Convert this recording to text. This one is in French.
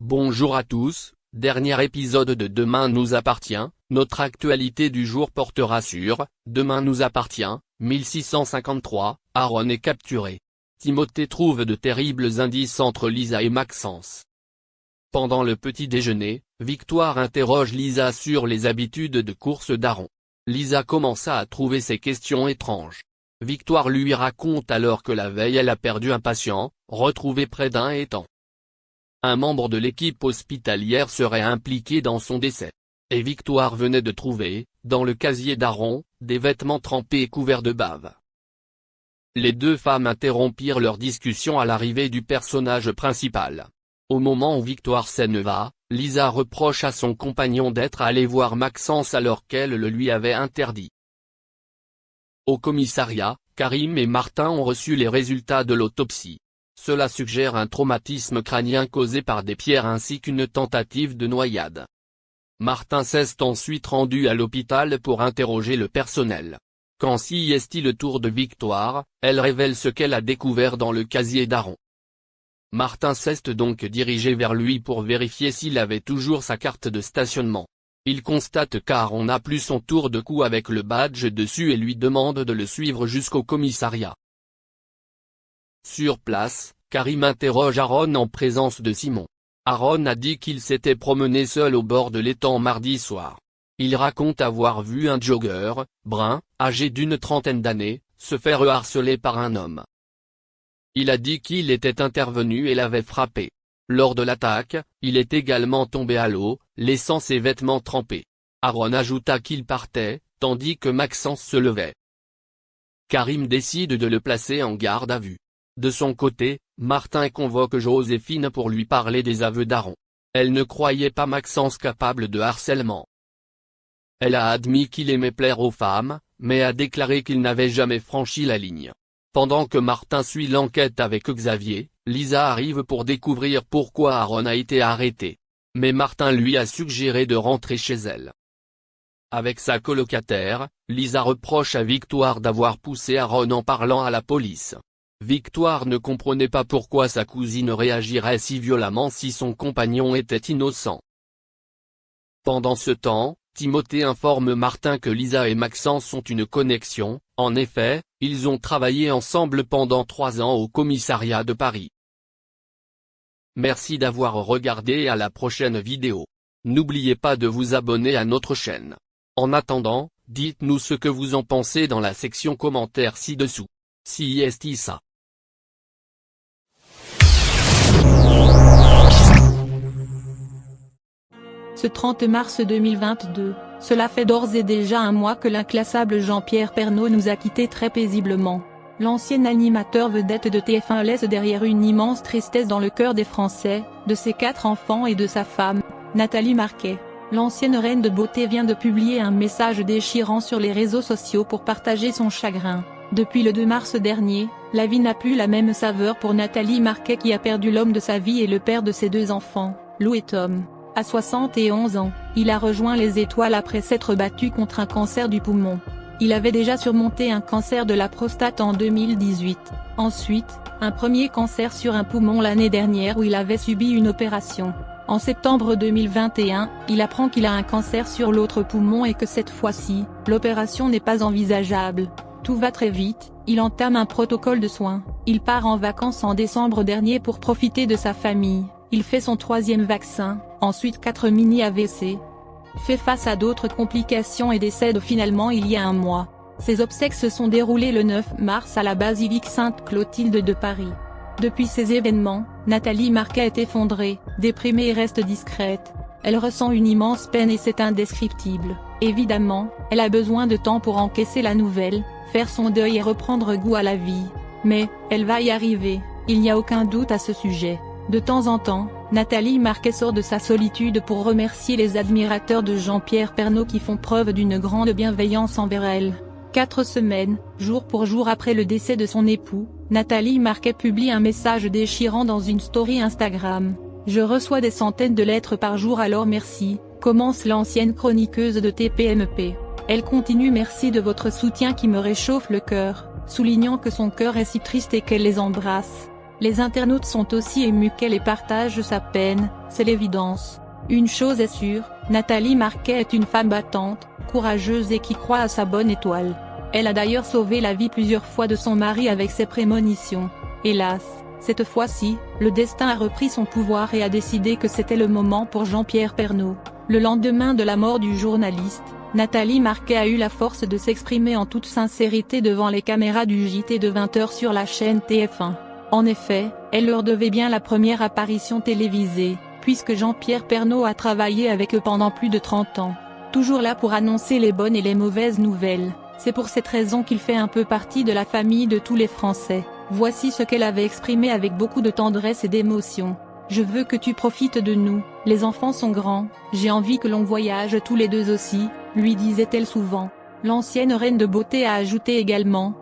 Bonjour à tous, dernier épisode de Demain nous appartient, notre actualité du jour portera sur « Demain nous appartient », 1653, Aaron est capturé. Timothée trouve de terribles indices entre Lisa et Maxence. Pendant le petit déjeuner, Victoire interroge Lisa sur les habitudes de course d'Aaron. Lisa commença à trouver ces questions étranges. Victoire lui raconte alors que la veille elle a perdu un patient, retrouvé près d'un étang. Un membre de l'équipe hospitalière serait impliqué dans son décès. Et Victoire venait de trouver, dans le casier d'Aaron, des vêtements trempés et couverts de bave. Les deux femmes interrompirent leur discussion à l'arrivée du personnage principal. Au moment où Victoire s'en va, Lisa reproche à son compagnon d'être allé voir Maxence alors qu'elle le lui avait interdit. Au commissariat, Karim et Martin ont reçu les résultats de l'autopsie. Cela suggère un traumatisme crânien causé par des pierres ainsi qu'une tentative de noyade. Martin s'est ensuite rendu à l'hôpital pour interroger le personnel. Quand s'y est le tour de Victoire, elle révèle ce qu'elle a découvert dans le casier d'Aaron. Martin s'est donc dirigé vers lui pour vérifier s'il avait toujours sa carte de stationnement. Il constate qu'Aaron n'a plus son tour de cou avec le badge dessus et lui demande de le suivre jusqu'au commissariat. Sur place, Karim interroge Aaron en présence de Simon. Aaron a dit qu'il s'était promené seul au bord de l'étang mardi soir. Il raconte avoir vu un jogger, brun, âgé d'une trentaine d'années, se faire harceler par un homme. Il a dit qu'il était intervenu et l'avait frappé. Lors de l'attaque, il est également tombé à l'eau, laissant ses vêtements trempés. Aaron ajouta qu'il partait, tandis que Maxence se levait. Karim décide de le placer en garde à vue. De son côté, Martin convoque Joséphine pour lui parler des aveux d'Aaron. Elle ne croyait pas Maxence capable de harcèlement. Elle a admis qu'il aimait plaire aux femmes, mais a déclaré qu'il n'avait jamais franchi la ligne. Pendant que Martin suit l'enquête avec Xavier, Lisa arrive pour découvrir pourquoi Aaron a été arrêté. Mais Martin lui a suggéré de rentrer chez elle. Avec sa colocataire, Lisa reproche à Victoire d'avoir poussé Aaron en parlant à la police. Victoire ne comprenait pas pourquoi sa cousine réagirait si violemment si son compagnon était innocent. Pendant ce temps, Timothée informe Martin que Lisa et Maxence ont une connexion. En effet, ils ont travaillé ensemble pendant 3 ans au commissariat de Paris. Merci d'avoir regardé et à la prochaine vidéo. N'oubliez pas de vous abonner à notre chaîne. En attendant, dites-nous ce que vous en pensez dans la section commentaires ci-dessous. Si est ça. Ce 30 mars 2022, cela fait d'ores et déjà un mois que l'inclassable Jean-Pierre Pernaut nous a quittés très paisiblement. L'ancien animateur vedette de TF1 laisse derrière une immense tristesse dans le cœur des Français, de ses 4 enfants et de sa femme, Nathalie Marquet. L'ancienne reine de beauté vient de publier un message déchirant sur les réseaux sociaux pour partager son chagrin. Depuis le 2 mars dernier, la vie n'a plus la même saveur pour Nathalie Marquet qui a perdu l'homme de sa vie et le père de ses 2 enfants, Lou et Tom. À 71 ans, il a rejoint les étoiles après s'être battu contre un cancer du poumon. Il avait déjà surmonté un cancer de la prostate en 2018. Ensuite, un premier cancer sur un poumon l'année dernière où il avait subi une opération. En septembre 2021, il apprend qu'il a un cancer sur l'autre poumon et que cette fois-ci, l'opération n'est pas envisageable. Tout va très vite, il entame un protocole de soins. Il part en vacances en décembre dernier pour profiter de sa famille. Il fait son 3e vaccin, ensuite 4 mini-AVC. Fait face à d'autres complications et décède finalement il y a un mois. Ses obsèques se sont déroulées le 9 mars à la basilique Sainte-Clotilde de Paris. Depuis ces événements, Nathalie Marquet est effondrée, déprimée et reste discrète. Elle ressent une immense peine et c'est indescriptible. Évidemment, elle a besoin de temps pour encaisser la nouvelle, faire son deuil et reprendre goût à la vie. Mais, elle va y arriver, il n'y a aucun doute à ce sujet. De temps en temps, Nathalie Marquet sort de sa solitude pour remercier les admirateurs de Jean-Pierre Pernaut qui font preuve d'une grande bienveillance envers elle. 4 semaines, jour pour jour après le décès de son époux, Nathalie Marquet publie un message déchirant dans une story Instagram. « Je reçois des centaines de lettres par jour alors merci », commence l'ancienne chroniqueuse de TPMP. Elle continue « Merci de votre soutien qui me réchauffe le cœur », soulignant que son cœur est si triste et qu'elle les embrasse. Les internautes sont aussi émus qu'elle partage sa peine, c'est l'évidence. Une chose est sûre, Nathalie Marquet est une femme battante, courageuse et qui croit à sa bonne étoile. Elle a d'ailleurs sauvé la vie plusieurs fois de son mari avec ses prémonitions. Hélas, cette fois-ci, le destin a repris son pouvoir et a décidé que c'était le moment pour Jean-Pierre Pernaut. Le lendemain de la mort du journaliste, Nathalie Marquet a eu la force de s'exprimer en toute sincérité devant les caméras du JT de 20h sur la chaîne TF1. En effet, elle leur devait bien la première apparition télévisée, puisque Jean-Pierre Pernaut a travaillé avec eux pendant plus de 30 ans. Toujours là pour annoncer les bonnes et les mauvaises nouvelles, c'est pour cette raison qu'il fait un peu partie de la famille de tous les Français. Voici ce qu'elle avait exprimé avec beaucoup de tendresse et d'émotion. « Je veux que tu profites de nous, les enfants sont grands, j'ai envie que l'on voyage tous les deux aussi », lui disait-elle souvent. L'ancienne reine de beauté a ajouté également,